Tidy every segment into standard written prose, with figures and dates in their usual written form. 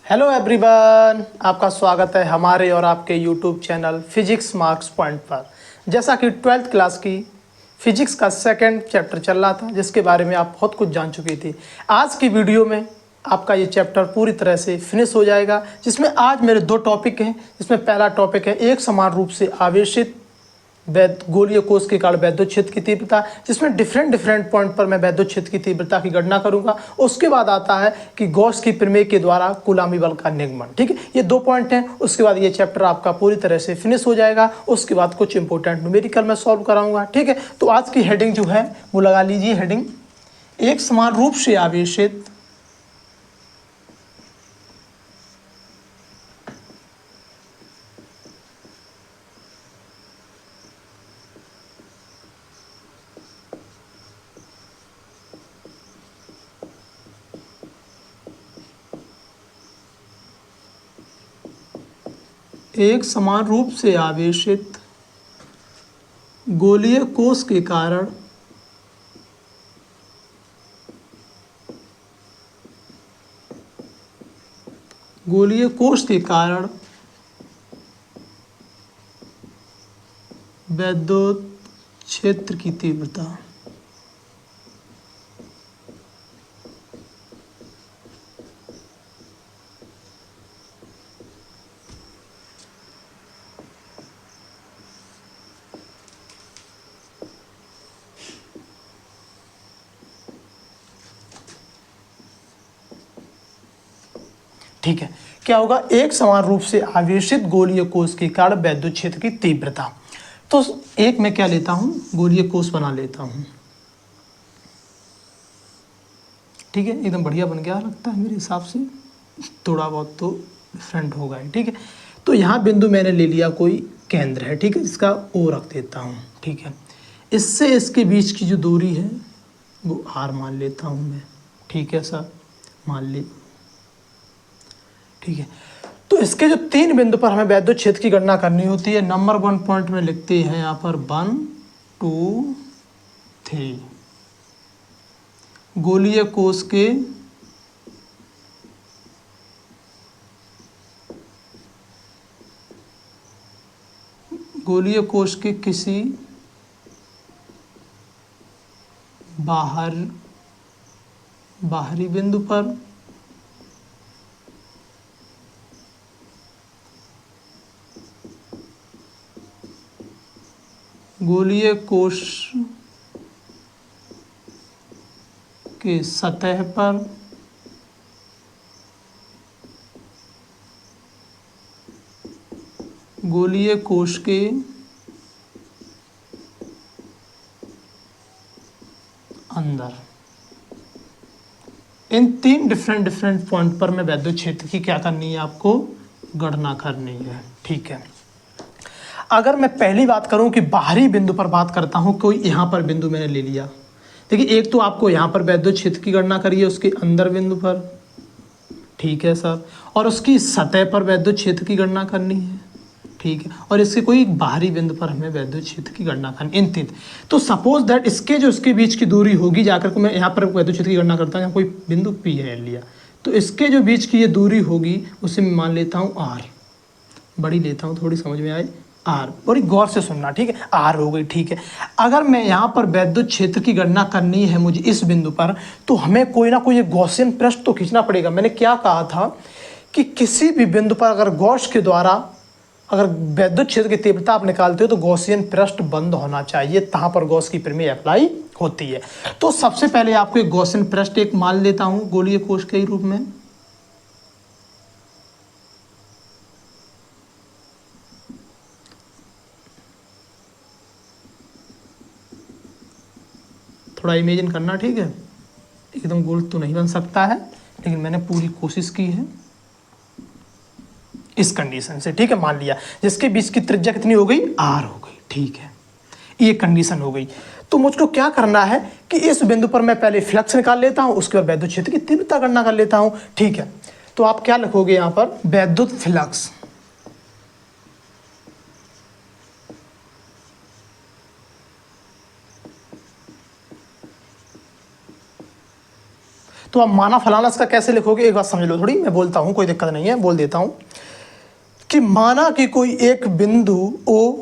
Hello everyone, आपका स्वागत है हमारे और आपके YouTube channel physics marks point पर। जैसा कि 12th क्लास की फिजिक्स का सेकंड चैप्टर चल रहा था, जिसके बारे में आप बहुत कुछ जान चुकी थी। आज की वीडियो में आपका ये चैप्टर पूरी तरह से फिनिश हो जाएगा, जिसमें आज मेरे दो टॉपिक हैं। जिसमें पहला टॉपिक है एक समान रूप से आवेशित गोलीय कोश के कारण वैद्युत क्षेत्र की तीव्रता, जिसमें डिफरेंट पॉइंट पर मैं वैद्युत क्षेत्र की तीव्रता की गणना करूंगा। उसके बाद आता है कि गॉस की प्रमेय के द्वारा कूलामी बल का निगमन। ठीक है, ये दो पॉइंट हैं। उसके बाद ये चैप्टर आपका पूरी तरह से फिनिश हो जाएगा। उसके बाद कुछ इंपॉर्टेंट न्यूमेरिकल मैं सॉल्व कराऊंगा। ठीक है, तो आज की हेडिंग जो है वो लगा लीजिए, हेडिंग एक समान रूप से आवेशित एक समान रूप से आवेशित गोलीय कोश के कारण गोलीय कोश के कारण वैद्युत क्षेत्र की तीव्रता। ठीक है, क्या होगा? एक समान रूप से आवेशित गोलीय कोश के कारण वैद्युत क्षेत्र की तीव्रता। तो एक मैं क्या लेता हूं, गोलीय कोश बना लेता हूं। ठीक है, एकदम बढ़िया बन गया लगता है मेरे हिसाब से। थोड़ा बहुत तो डिफरेंट होगा ही। ठीक है, तो यहाँ बिंदु मैंने ले लिया, कोई केंद्र है। ठीक है, इसका ओ रख देता हूँ। ठीक है, इससे इसके बीच की जो दूरी है वो आर मान लेता हूँ मैं। ठीक है सर, मान ली। ठीक है, तो इसके जो तीन बिंदु पर हमें वैद्युत क्षेत्र की गणना करनी होती है। नंबर 1 पॉइंट में लिखते हैं यहाँ पर 1 2 3 गोलीय कोश के किसी बाहरी बिंदु पर गोलीय कोश के सतह पर गोलीय कोश के अंदर। इन तीन डिफरेंट पॉइंट पर मैं वैद्युत क्षेत्र की क्या करनी है, आपको गणना करनी है। ठीक है, अगर मैं पहली बात करूं कि बाहरी बिंदु पर बात करता हूं, कोई यहां पर बिंदु मैंने ले लिया। देखिए, एक तो आपको यहां पर वैद्युत क्षेत्र की गणना करिए उसके अंदर बिंदु पर। ठीक है सर, और उसकी सतह पर वैद्युत क्षेत्र की गणना करनी है। ठीक है, और इसके कोई बाहरी बिंदु पर हमें वैद्युत क्षेत्र की गणना करनी। इन तीन, तो सपोज दैट इसके बीच की दूरी होगी, जाकर को मैं यहाँ पर वैद्युत क्षेत्र की गणना करता हूँ। कोई बिंदु पी है लिया, तो इसके जो बीच की ये दूरी होगी उसे मैं मान लेता हूँ आर। बड़ी लेता हूँ, थोड़ी समझ में आए, आर। और गौर से सुनना, ठीक है, आर हो गई। ठीक है, अगर मैं यहाँ पर वैद्युत क्षेत्र की गणना करनी है मुझे इस बिंदु पर, तो हमें कोई ना कोई गॉसियन पृष्ठ तो खींचना पड़ेगा। मैंने क्या कहा था कि किसी भी बिंदु पर अगर गॉस के द्वारा अगर वैद्युत क्षेत्र की तीव्रता आप निकालते हो तो गॉसियन पृष्ठ बंद होना चाहिए, तहाँ पर गॉस की प्रमेय अप्लाई होती है। तो सबसे पहले आपको एक गॉसियन पृष्ठ एक मान लेता हूँ गोलीय कोश के रूप में। थोड़ा इमेजिन करना, ठीक है, एकदम गोल तो नहीं बन सकता है, लेकिन मैंने पूरी कोशिश की है इस कंडीशन से। ठीक है, मान लिया जिसके बीच की त्रिज्या कितनी हो गई, आर हो गई। ठीक है, ये कंडीशन हो गई। तो मुझको क्या करना है कि इस बिंदु पर मैं पहले फ्लक्स निकाल लेता हूं, उसके बाद वैद्युत क्षेत्र की तीव्रता गणना कर लेता हूं। ठीक है, तो आप क्या लिखोगे यहां पर, वैद्युत फ्लक्स। तो अब माना फलाना इसका कैसे लिखोगे, एक बात समझ लो थोड़ी, मैं बोलता हूँ, कोई दिक्कत नहीं है, बोल देता हूँ कि माना कि कोई एक बिंदु O,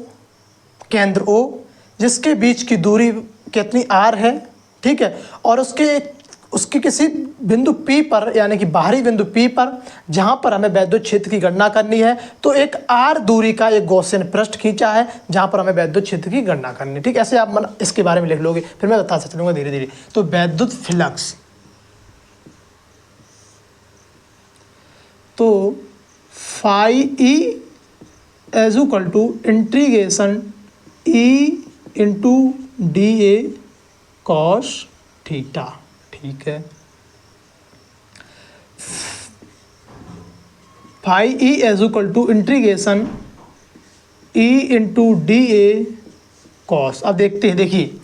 केंद्र O, जिसके बीच की दूरी कितनी r है, ठीक है, और उसके किसी बिंदु P पर, यानी कि बाहरी बिंदु P पर, जहाँ पर हमें वैद्युत क्षेत्र की गणना करनी है, तो एक r दूरी का एक गॉसियन पृष्ठ खींचा है जहाँ पर हमें वैद्युत क्षेत्र की गणना करनी है, ठीक है। ऐसे आप इसके बारे में लिख लोगे, फिर मैं बता चलूँगा धीरे धीरे। तो वैद्युत फ्लक्स, तो phi E as equal to integration E into d A cos theta, ठीक है। Phi E as equal to integration E into d A cos. अब देखते हैं, देखिए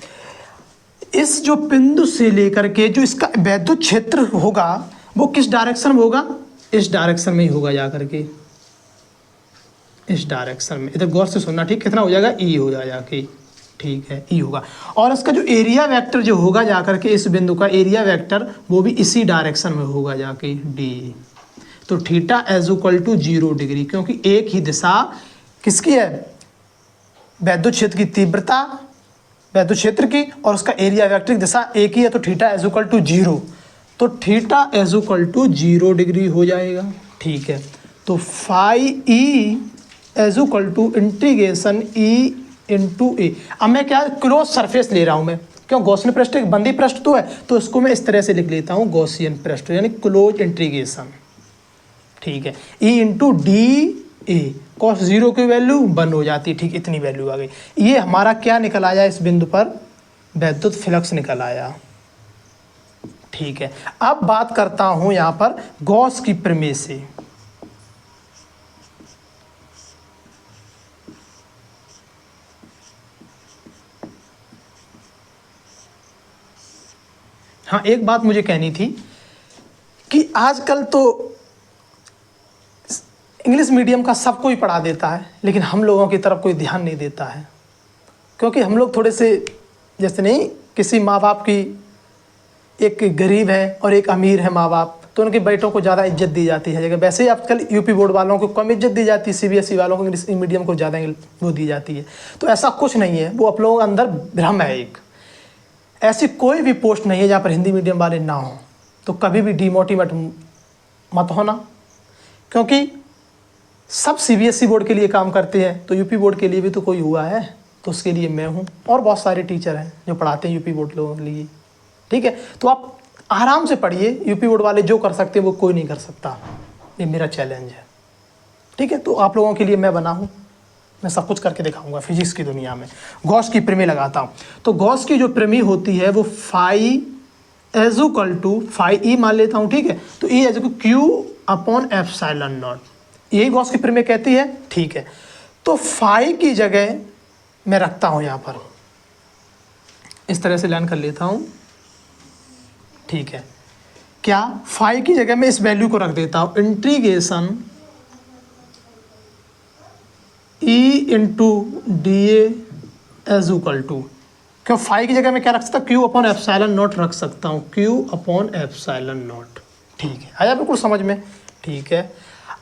इस जो बिंदु से लेकर के जो इसका वैद्युत क्षेत्र होगा वो किस डायरेक्शन में होगा, इस डायरेक्शन में ही होगा, जा करके इस डायरेक्शन में। इधर गौर से सुनना, ठीक, कितना हो जाएगा, ई हो जाएगा कि, ठीक है, ई होगा। और इसका जो एरिया वेक्टर जो होगा जा करके इस बिंदु का एरिया वेक्टर वो भी इसी डायरेक्शन में होगा जाके, डी। तो theta as equal to 0 degree, क्योंकि एक ही दिशा किसकी है, वैद्युत क्षेत्र की तीव्रता, वैद्युत क्षेत्र की, और उसका एरिया वेक्टर की दिशा एक ही है, तो थीटा एज इक्वल टू 0, तो theta as equal to 0 degree हो जाएगा, ठीक है। तो phi E as equal to integration E into A. अब मैं क्या क्लोज सरफेस ले रहा हूँ मैं, क्यों, गॉसियन पृष्ठ एक बंदी पृष्ठ तो है, तो इसको मैं इस तरह से लिख लेता हूँ गॉसियन पृष्ठ, यानी क्लोज इंटीग्रेशन, ठीक है, ई इंटू डी ए। कॉस 0 की वैल्यू 1 हो जाती है, ठीक, इतनी वैल्यू आ गई। ये हमारा क्या निकल आया, इस बिंदु पर वैद्युत फ्लक्स निकल आया, ठीक है। अब बात करता हूं यहां पर गॉस की प्रमेय से। हाँ, एक बात मुझे कहनी थी कि आजकल तो इंग्लिश मीडियम का सब कोई पढ़ा देता है, लेकिन हम लोगों की तरफ कोई ध्यान नहीं देता है, क्योंकि हम लोग थोड़े से, जैसे नहीं, किसी माँ बाप की, एक गरीब है और एक अमीर है माँ बाप, तो उनके बेटों को ज़्यादा इज्जत दी जाती है। जगह वैसे ही आजकल यूपी बोर्ड वालों को कम इज्जत दी जाती है, सीबीएसई वालों को, इंग्लिश मीडियम को ज़्यादा वो दी जाती है। तो ऐसा कुछ नहीं है, वो आप लोगों के अंदर भ्रम है एक। ऐसी कोई भी पोस्ट नहीं है जहाँ पर हिंदी मीडियम वाले ना हों, तो कभी भी डिमोटिवेट मत होना, क्योंकि सब सीबीएसई बोर्ड के लिए काम करते हैं, तो यूपी बोर्ड के लिए भी तो कोई हुआ है, तो उसके लिए मैं हूँ, और बहुत सारे टीचर हैं जो पढ़ाते हैं यूपी बोर्ड लोगों के लिए, ठीक है। तो आप आराम से पढ़िए, यूपी बोर्ड वाले जो कर सकते हैं वो कोई नहीं कर सकता, ये मेरा चैलेंज है, ठीक है। तो आप लोगों के लिए मैं बना हूँ, मैं सब कुछ करके दिखाऊंगा फिजिक्स की दुनिया में। गॉस की प्रमेय लगाता हूँ, तो गॉस की जो प्रमेय होती है वो phi is equal to, phi E मान लेता हूँ, ठीक है, तो E as equal Q upon epsilon naught, यही गॉस की प्रमेय कहती है, ठीक है। तो फाई की जगह मैं रखता हूँ यहाँ पर, इस तरह से लाइन कर लेता हूँ, ठीक है। क्या, फाई की जगह मैं इस वैल्यू को रख देता हूँ integration E into d as equal to, क्यों, फाई की जगह मैं क्या रख सकता हूँ, क्यू अपॉन एप्सिलॉन नॉट रख सकता हूँ, क्यू अपॉन एप्सिलॉन नॉट, ठीक है। आया बिल्कुल समझ में, ठीक है।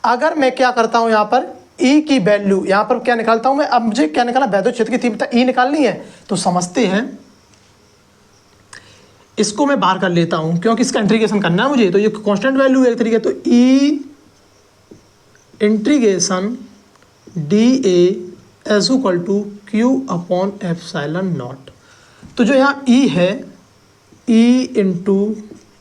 अगर मैं क्या करता हूँ यहाँ पर E की वैल्यू, यहाँ पर क्या निकालता हूँ मैं, अब मुझे क्या निकालना, वैद्युत क्षेत्र की तीव्रता E निकालनी है, तो समझते हैं, इसको मैं बाहर कर लेता हूँ, क्योंकि इसका इंटीग्रेशन करना है मुझे, तो ये कांस्टेंट वैल्यू है एक तरीके, तो E integration d A as equal to Q upon epsilon naught. तो जो यहाँ E है, E इंटू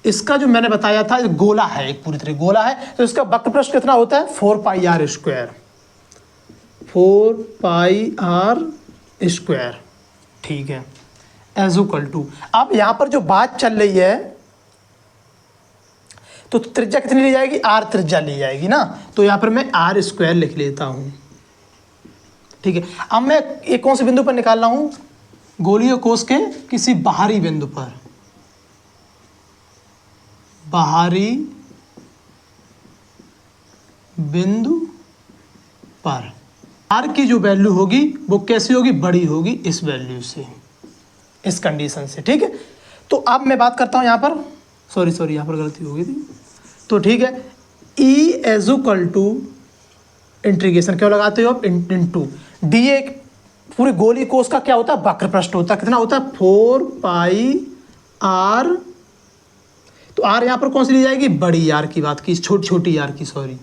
इसका जो मैंने बताया था, गोला है, एक पूरी तरह गोला है, तो इसका वक्र पृष्ठ कितना होता है, 4πr स्क्वायर, 4πr स्क्वायर, ठीक है, एज इक्वल टू। अब यहाँ पर जो बात चल रही है, तो त्रिज्या कितनी ली जाएगी, r त्रिज्या ली जाएगी ना, तो यहाँ पर मैं r स्क्वायर लिख लेता हूँ, ठीक है। अब मैं एक कौन से बिंदु पर निकाल रहा हूँ, गोलीय कोश के किसी बाहरी बिंदु पर, बाहरी बिंदु पर r की जो वैल्यू होगी वो कैसी होगी, बड़ी होगी इस वैल्यू से, इस कंडीशन से, ठीक है। तो अब मैं बात करता हूं यहां पर सॉरी यहाँ पर गलती हो गई थी। तो ठीक है, E as equal to integration क्यों लगाते हो आप, इनटू डी एक पूरे गोली कोस का क्या होता है, वक्र पृष्ठ होता है, कितना होता है 4 पाई आर। तो आर यहाँ पर कौन सी ली जाएगी, बड़ी आर की बात की, छोटी आर की, सॉरी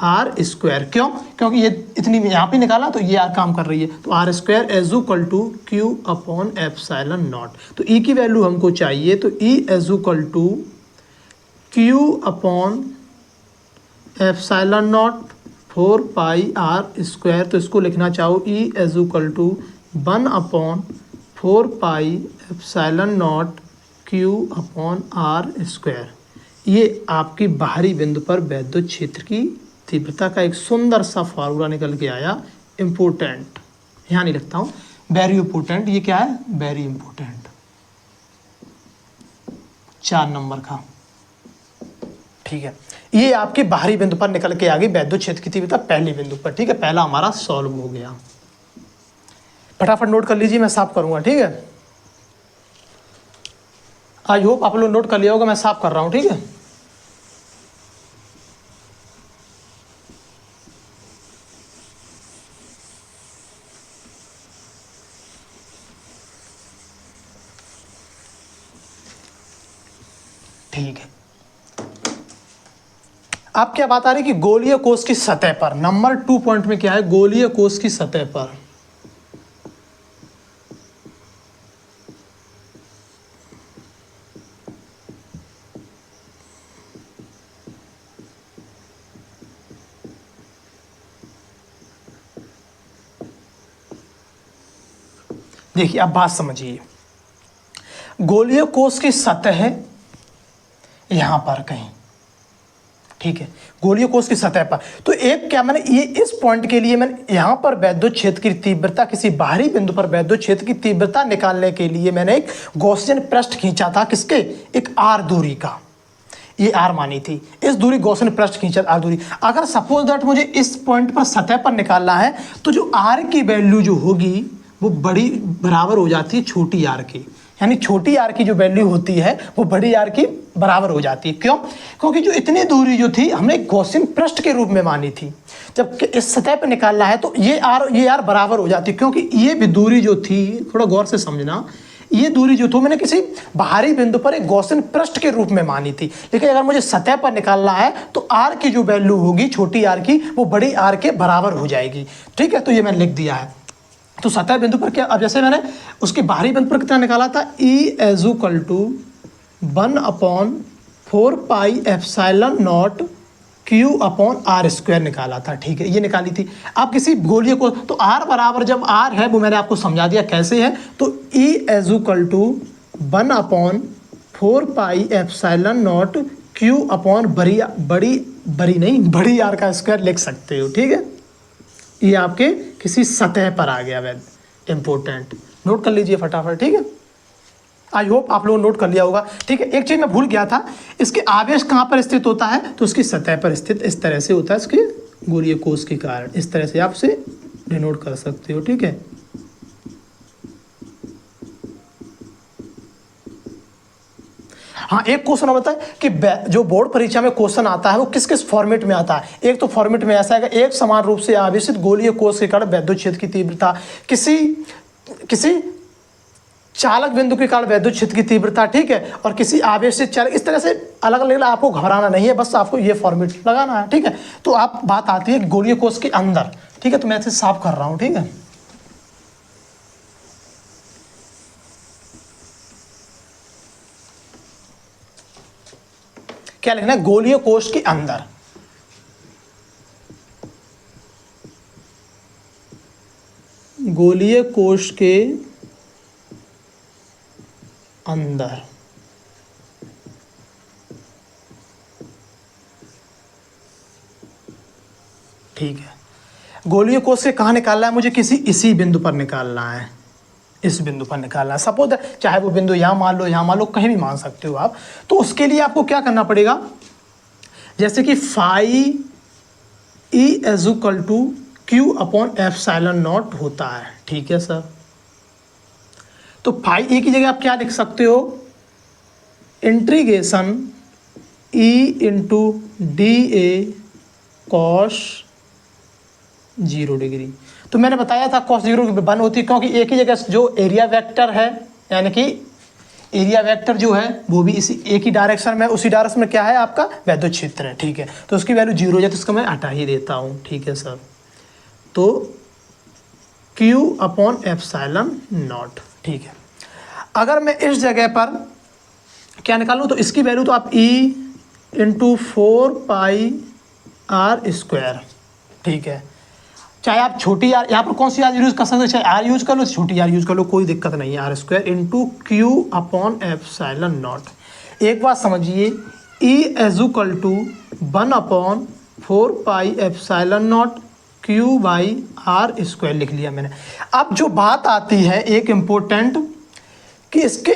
आर स्क्वायर। क्यों, क्योंकि ये इतनी यहाँ पे निकाला तो ये आर काम कर रही है, तो R square is equal to Q upon epsilon naught. तो ई की वैल्यू हमको चाहिए, तो E as equal to Q upon epsilon naught 4 pi R square. तो इसको लिखना चाहो E as equal to 1 upon 4 pi epsilon naught Q upon R square. ये आपकी बाहरी बिंदु पर वैद्युत क्षेत्र की तीव्रता का एक सुंदर सा फार्मूला निकल के आया। इम्पोर्टेंट, यहाँ नहीं लिखता हूँ, वेरी इम्पोर्टेंट। ये क्या है, वेरी इम्पोर्टेंट, 4 नंबर का। ठीक है, ये आपके बाहरी बिंदु पर निकल के आ गई वैद्युत क्षेत्र की तीव्रता पहली बिंदु पर। ठीक है, पहला हमारा सॉल्व हो गया। फटाफट नोट कर लीजिए, मैं साफ करूंगा। ठीक है, आई होप आप लोग नोट कर लिया होगा, मैं साफ कर रहा हूं। ठीक है, ठीक है। अब क्या बात आ रही कि गोलीय कोश की सतह पर, नंबर 2 पॉइंट में क्या है, गोलीय कोश की सतह पर देखिए, अब बात समझिए। गोलीय कोश की सतह यहां पर कहीं, ठीक है, गोलीय कोश की सतह पर। तो एक क्या मैंने ये इस पॉइंट के लिए मैंने यहां पर वैद्युत क्षेत्र की तीव्रता, किसी बाहरी बिंदु पर वैद्युत क्षेत्र की तीव्रता निकालने के लिए मैंने एक गॉसियन पृष्ठ खींचा था, किसके, एक आर दूरी का। ये आर मानी थी, इस दूरी गॉसियन पृष्ठ खींचा आर दूरी। अगर सपोज दैट मुझे इस पॉइंट पर सतह पर निकालना है, तो जो आर की वैल्यू जो होगी वो बड़ी बराबर हो जाती है छोटी आर की, यानी छोटी आर की जो वैल्यू होती है वो बड़ी आर की बराबर हो जाती है। क्यों, क्योंकि जो इतनी दूरी जो थी हमने गॉसियन पृष्ठ के रूप में मानी थी, जब इस सतह पर निकालना है तो ये आर बराबर हो जाती है, क्योंकि ये भी दूरी जो थी, थोड़ा गौर से समझना, ये दूरी जो थी मैंने किसी बाहरी बिंदु पर एक गॉसियन पृष्ठ के रूप में मानी थी। लेकिन अगर मुझे सतह पर निकालना है तो आर की जो वैल्यू होगी छोटी आर की, वो बड़ी आर के बराबर हो जाएगी। ठीक है, तो ये मैंने लिख दिया है। तो सतह बिंदु पर क्या, अब जैसे मैंने उसके बाहरी बिंदु पर कितना निकाला था, E as equal to 1 upon 4 pi epsilon naught Q upon R square निकाला था। ठीक है, ये निकाली थी। अब किसी गोलीय को, तो आर बराबर, जब आर है वो मैंने आपको समझा दिया कैसे है, तो E as equal to 1 upon 4 pi epsilon naught Q upon बड़ी आर का स्क्वायर लिख सकते हो। ठीक है, ये आपके किसी सतह पर आ गया वैध, इंपॉर्टेंट, नोट कर लीजिए फटाफट। ठीक है, आई होप आप लोगों ने नोट कर लिया होगा। ठीक है, एक चीज मैं भूल गया था, इसके आवेश कहाँ पर स्थित होता है, तो उसकी सतह पर स्थित इस तरह से होता है, इसके गोलीय कोश के कारण इस तरह से आप से डिनोट कर सकते हो। ठीक है, हाँ, एक क्वेश्चन होता है कि जो बोर्ड परीक्षा में क्वेश्चन आता है वो किस किस फॉर्मेट में आता है। एक तो फॉर्मेट में ऐसा है कि एक समान रूप से आवेशित गोलीय कोश के कारण वैद्युत क्षेत्र की तीव्रता, किसी चालक बिंदु के कारण वैद्युत क्षेत्र की तीव्रता, ठीक है, और किसी आवेशित चालक, इस तरह से अलग अलग। आपको घबराना नहीं है, बस आपको ये फॉर्मेट लगाना है। ठीक है, तो आप बात आती है गोलीय कोश के अंदर। ठीक है, तो मैं इसे साफ कर रहा हूं। ठीक है, क्या लिखना है, गोलीय कोश के अंदर, गोलीय कोश के अंदर। ठीक है, गोलीय कोश से कहाँ निकालना है मुझे, किसी इसी बिंदु पर निकालना है, इस बिंदु पर निकालना है। सपोज चाहे वो बिंदु यहाँ मान लो, यहाँ मान लो, कहीं भी मान सकते हो आप। तो उसके लिए आपको क्या करना पड़ेगा, जैसे कि phi E as equal to Q upon epsilon naught होता है। ठीक है सर, तो फाई E की जगह आप क्या लिख सकते हो, integration E into d A cos 0 degree. तो मैंने बताया था कॉस 0 वन होती है, क्योंकि एक ही जगह जो एरिया वेक्टर है, यानी कि एरिया वेक्टर जो है वो भी इसी एक ही डायरेक्शन में, उसी डायरेक्शन में क्या है आपका वैद्युत क्षेत्र है, ठीक है। तो उसकी वैल्यू 0 हो जाए तो इसको मैं हटा ही देता हूँ, ठीक है सर। तो Q अपॉन एप्सिलॉन नॉट, ठीक है। अगर मैं इस जगह पर क्या निकालूँ तो इसकी वैल्यू तो आप E इंटू 4πr², ठीक है। चाहे आप छोटी आर, यहाँ पर कौन सी आर यूज कर सकते हो, चाहे आर यूज कर लो, छोटी आर यूज कर लो, कोई दिक्कत नहीं है। r² into Q upon epsilon not. एक बात समझिए, E एजुकल टू 1/4πε0 Q/r² लिख लिया मैंने। अब जो बात आती है एक इम्पोर्टेंट, कि इसके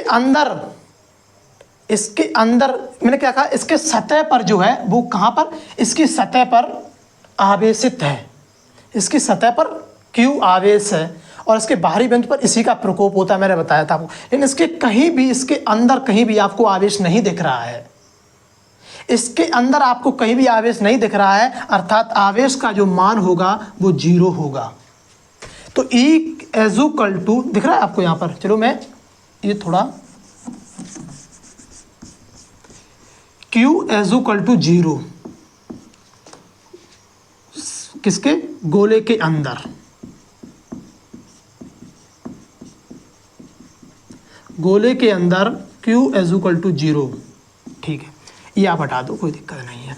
अंदर मैंने क्या कहा, इसके सतह पर जो है वो कहाँ पर, इसकी सतह पर आवेशित है, इसकी सतह पर Q आवेश है और इसके बाहरी बिंदु पर इसी का प्रकोप होता है, मैंने बताया था आपको। लेकिन इसके कहीं भी, इसके अंदर कहीं भी आपको आवेश नहीं दिख रहा है, इसके अंदर आपको कहीं भी आवेश नहीं दिख रहा है, अर्थात आवेश का जो मान होगा वो 0 होगा। तो E एजुकल टू दिख रहा है आपको यहाँ पर, चलो मैं ये थोड़ा, Q एजुकल टू 0 किसके, गोले के अंदर, गोले के अंदर Q एजुकल टू 0, ठीक है। ये आप हटा दो, कोई दिक्कत नहीं है।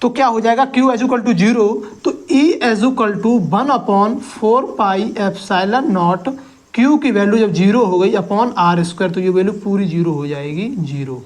तो क्या हो जाएगा, Q एजुकल टू 0, तो E एजुकल टू 1/4πε0, Q की वैल्यू जब 0 हो गई अपॉन r², तो ये वैल्यू पूरी 0 हो जाएगी, 0,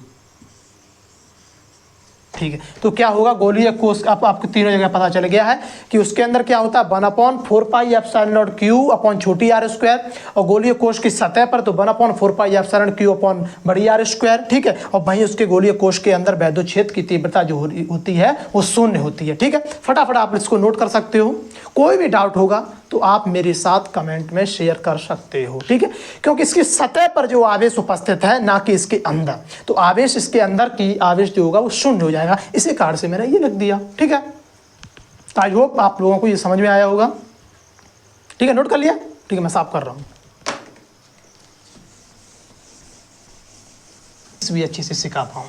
ठीक है। तो क्या होगा, गोलीय कोश आपको तीनों जगह पता चल गया है कि उसके अंदर क्या होता है 1/4πε0 Q अपॉन छोटी r², और गोलीय कोश की सतह पर तो 1/4πε Q अपॉन बड़ी r², ठीक है। और वहीं उसके गोलीय कोश के अंदर वैद्युत क्षेत्र की तीव्रता जो होती है वो 0 होती है, ठीक है। फटाफट आप इसको नोट कर सकते हो। कोई भी डाउट होगा तो आप मेरे साथ कमेंट में शेयर कर सकते हो, ठीक है। क्योंकि इसकी सतह पर जो आवेश उपस्थित है, ना कि इसके अंदर, तो आवेश इसके अंदर की आवेश जो होगा वो 0 हो जाएगा, इसी कारण से मैंने ये लिख दिया, ठीक है। आई होप आप लोगों को ये समझ में आया होगा, ठीक है। नोट कर लिया, ठीक है। मैं साफ कर रहा हूँ, इस भी अच्छे से सिखा पाऊँ।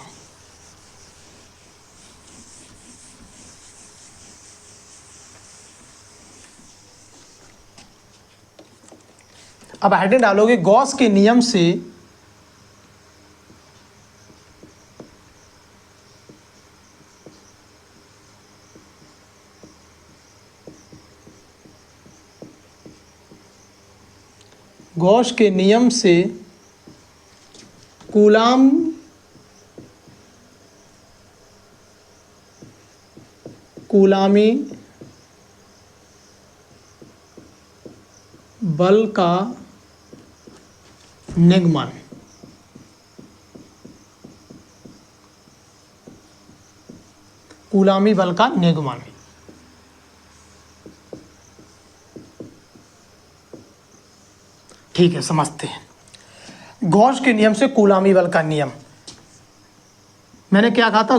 अब हेडिंग डालोगे, गॉस के नियम से गॉस के नियम से कूलामी बल का निगमन, कूलामी बल का निगमन, ठीक है। समझते हैं गॉस के नियम से कूलामी बल का नियम। मैंने क्या कहा था,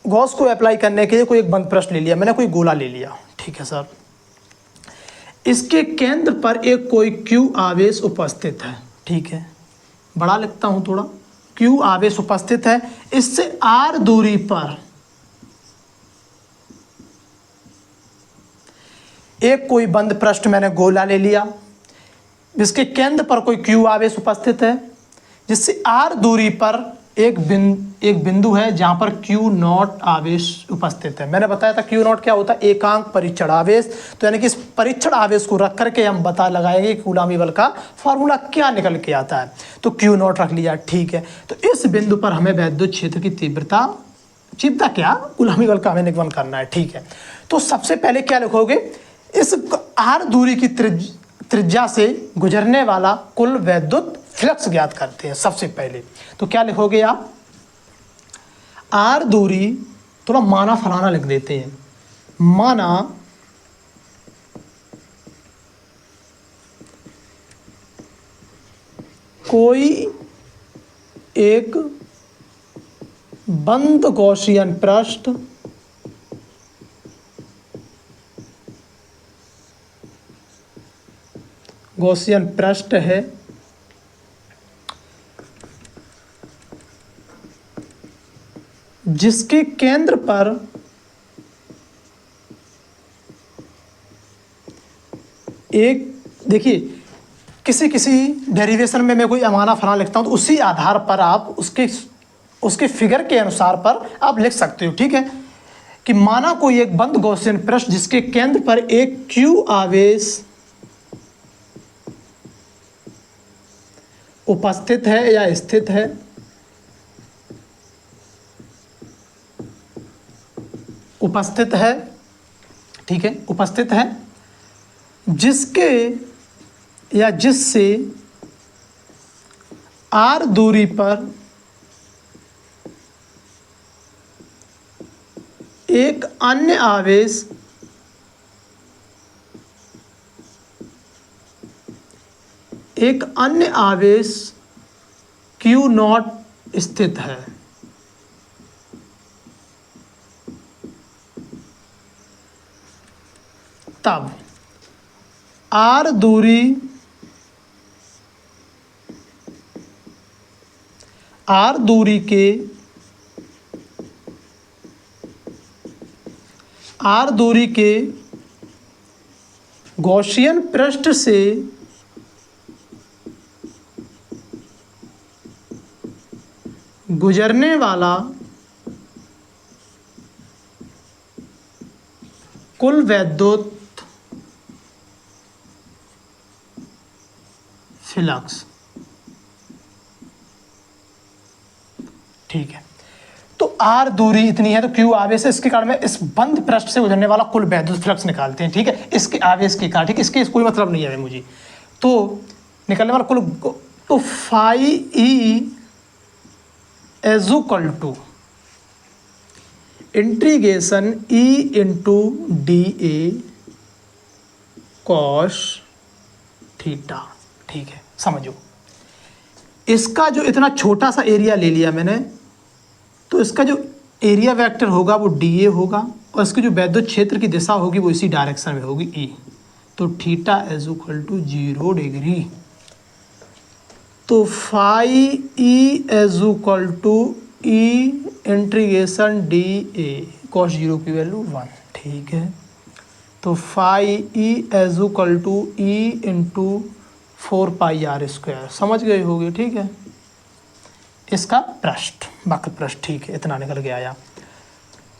गॉस को अप्लाई करने के लिए कोई एक बंद पृष्ठ ले लिया मैंने, कोई गोला ले लिया, ठीक है सर। इसके केंद्र पर एक कोई Q आवेश उपस्थित है, ठीक है। बड़ा लिखता हूं थोड़ा, Q आवेश उपस्थित है, इससे R दूरी पर एक कोई बंद पृष्ठ मैंने गोला ले लिया, जिसके केंद्र पर कोई Q आवेश उपस्थित है, जिससे R दूरी पर एक बिंदु है जहां पर Q0 आवेश उपस्थित है। मैंने बताया था Q0 क्या होता है, एकांक परीक्षण आवेश। तो यानी कि इस परीक्षण आवेश को रख करके हम पता लगाएंगे कि कूलामी बल का फॉर्मूला क्या निकल के आता है। तो Q0 रख लिया, ठीक है। तो इस बिंदु पर हमें वैद्युत क्षेत्र की तीव्रता क्या, कूलामी बल का हमें निगमन करना है, ठीक है। तो सबसे पहले क्या लिखोगे, इस R दूरी की त्रिज्या से गुजरने वाला कुल वैद्युत फ्लक्स ज्ञात करते हैं सबसे पहले। तो क्या लिखोगे आप, R दूरी, थोड़ा माना फलाना लिख देते हैं, माना कोई एक बंद गॉसियन पृष्ठ है जिसके केंद्र पर एक, देखिए किसी किसी डेरिवेशन में मैं कोई अमाना फलाना लिखता हूं तो उसी आधार पर आप उसके फिगर के अनुसार पर आप लिख सकते हो, ठीक है। कि माना कोई एक बंद गॉसियन पृष्ठ जिसके केंद्र पर एक Q आवेश उपस्थित है या स्थित है, उपस्थित है, ठीक है, उपस्थित है, जिसके या जिससे r दूरी पर एक अन्य आवेश Q0 स्थित है। तब r दूरी के गॉसियन पृष्ठ से गुजरने वाला कुल वैद्युत फ्लक्स, ठीक है। तो r दूरी इतनी है तो Q आवेश है, इसके कारण में इस बंद पृष्ठ से गुजरने वाला कुल वैद्युत फ्लक्स निकालते हैं, ठीक है, इसके आवेश के कारण, ठीक है, इसके कोई मतलब नहीं है मुझे। तो निकलने वाला कुल, तो phi E is equal to integration E into d A cos theta, ठीक है। समझो, इसका जो इतना छोटा सा एरिया ले लिया मैंने, तो इसका जो एरिया वेक्टर होगा वो dA होगा और इसकी जो वैद्युत क्षेत्र की दिशा होगी वो इसी डायरेक्शन में होगी E। तो theta is equal to 0 degree. तो phi E is equal to E integration dA cos 0 की वैल्यू 1, ठीक है। तो phi E is equal to E into 4 pi r square, समझ गए होगे, ठीक है। इसका पृष्ठ, वक्र पृष्ठ, ठीक है, इतना निकल के आया।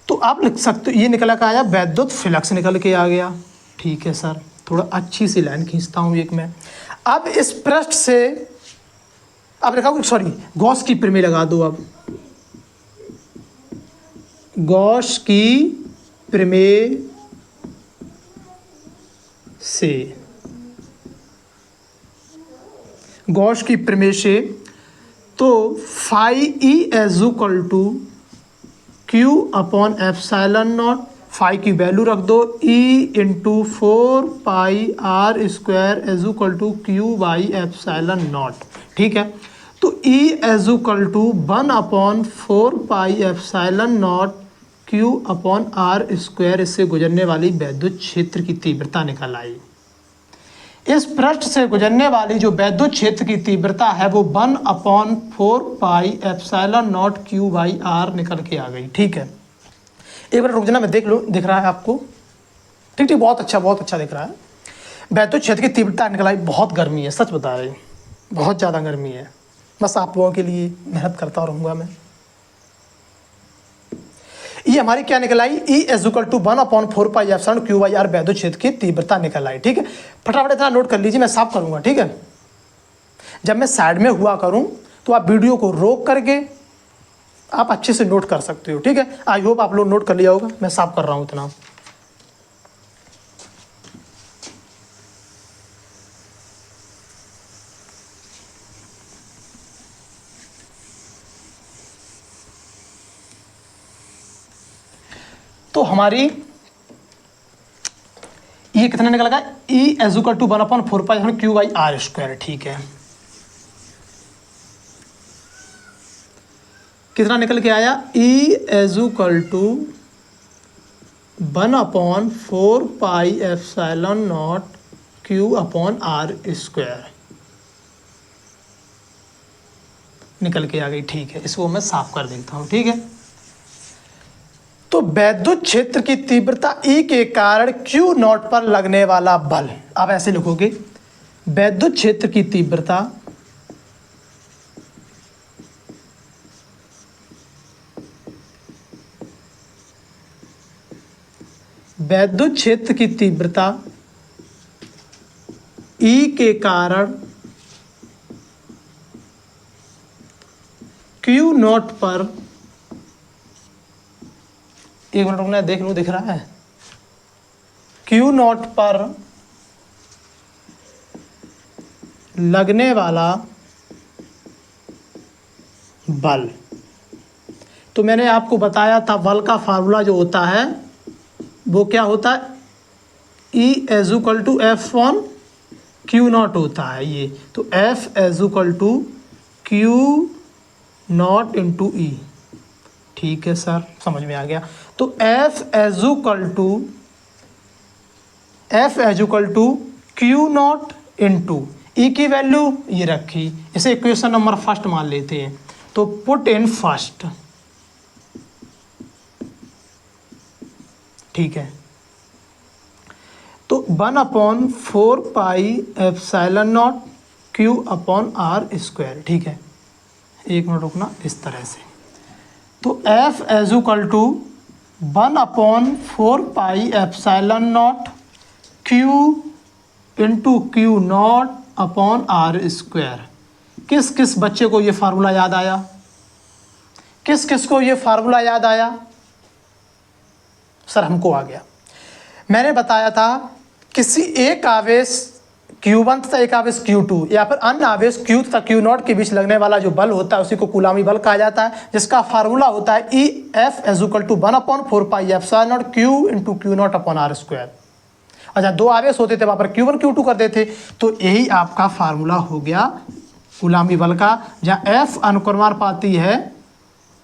तो आप लिख सकते हो, ये निकल के आया वैद्युत फ्लक्स निकल के आ गया, ठीक है सर। थोड़ा अच्छी सी लाइन खींचता हूँ एक मैं। अब इस पृष्ठ से अब लिखा, सॉरी, गॉस की प्रमेय लगा दो। अब गॉस की प्रमेय से, गॉस की प्रमेय से, तो phi E is equal to Q upon epsilon naught, phi की वैल्यू रख दो E into 4 pi r square is equal to Q by epsilon naught, ठीक है। तो E is equal to 1 upon 4 pi epsilon naught Q upon r square, इससे गुजरने वाली वैद्युत क्षेत्र की तीव्रता निकल आई। इस पृष्ठ से गुजरने वाली जो वैद्युत क्षेत्र की तीव्रता है वो 1 upon 4 pi epsilon naught Q by r निकल के आ गई, ठीक है। एक बार रुक जाना, मैं देख लो, दिख रहा है आपको, ठीक ठीक, बहुत अच्छा दिख रहा है। वैद्युत क्षेत्र की तीव्रता निकल आई। बहुत गर्मी है, सच बता रही, बहुत ज़्यादा गर्मी है। बस आप लोगों के लिए मेहनत करता रहूँगा मैं। ये हमारी क्या निकल आई, E is equal to 1 upon 4 pi epsilon Q by r वैद्युत क्षेत्र की तीव्रता निकल आई, ठीक है। फटाफट इतना नोट कर लीजिए, मैं साफ करूँगा, ठीक है। जब मैं साइड में हुआ करूँ तो आप वीडियो को रोक करके आप अच्छे से नोट कर सकते हो, ठीक है। आई होप आप लोग नोट कर लिया होगा, मैं साफ कर रहा हूँ इतना। तो हमारी ये कितना निकलेगा, E is equal to 1 upon 4 pi Q by r square, ठीक है। कितना निकल के आया, E is equal to 1/4πε0 Q/r²। निकल के आ गई, ठीक है। इसको मैं साफ कर देता हूं, ठीक है। तो वैद्युत क्षेत्र की तीव्रता E के कारण Q0 पर लगने वाला बल, आप ऐसे लिखोगे, वैद्युत क्षेत्र की तीव्रता वैद्युत क्षेत्र की तीव्रता E के कारण Q0 पर, एक मिनट रुकना, देख लूं दिख रहा है, Q0 पर लगने वाला बल। तो मैंने आपको बताया था बल का फार्मूला जो होता है वो क्या होता है, E is equal to F/Q0 होता है ये। तो F is equal to Q0 into E, ठीक है सर, समझ में आ गया। तो F is equal to Q0 into E की वैल्यू ये रखी, इसे इक्वेशन नंबर फर्स्ट मान लेते हैं। तो पुट इन फर्स्ट, ठीक है। तो 1/4πε0 Q/r², ठीक है। एक मिनट रुकना, इस तरह से। तो F is equal to 1/4πε0 Q into Q0/r²। किस किस बच्चे को ये फार्मूला याद आया, किस किस को ये फार्मूला याद आया? सर हमको आ गया। मैंने बताया था किसी एक आवेश Q1 तथा एक आवेश Q2 या फिर अन्य आवेश Q तथा Q0 के बीच लगने वाला जो बल होता है उसी को कूलामी बल कहा जाता है, जिसका फार्मूला होता है EF is equal to 1/4πε0 Q into Q0/r²। अच्छा, दो आवेश होते थे, वहाँ पर Q1 Q2 कर देते, तो यही आपका फार्मूला हो गया कूलामी बल का, जहाँ F अनुक्रमानुपाती है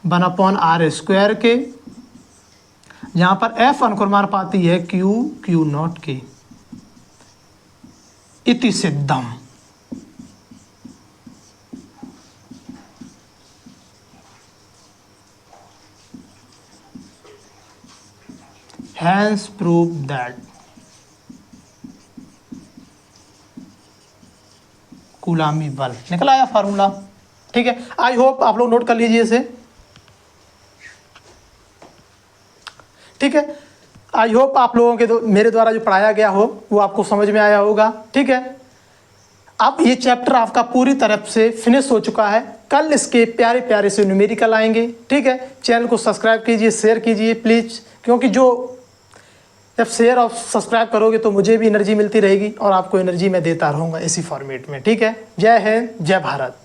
1/r² के, जहाँ पर F अनुक्रमानुपाती है Q0 के। इति सिद्धम। Hence prove that कूलामी बल निकल आया फार्मूला, ठीक है। आई होप आप लोग नोट कर लीजिए इसे, ठीक है। आई होप आप लोगों के मेरे द्वारा जो पढ़ाया गया हो वो आपको समझ में आया होगा, ठीक है। अब ये चैप्टर आपका पूरी तरफ से फिनिश हो चुका है। कल इसके प्यारे प्यारे से न्यूमेरिकल आएंगे, ठीक है। चैनल को सब्सक्राइब कीजिए, शेयर कीजिए प्लीज़, क्योंकि जो जब शेयर और सब्सक्राइब करोगे तो मुझे भी एनर्जी मिलती रहेगी और आपको एनर्जी मैं देता रहूँगा इसी फॉर्मेट में, ठीक है। जय हिंद, जय भारत।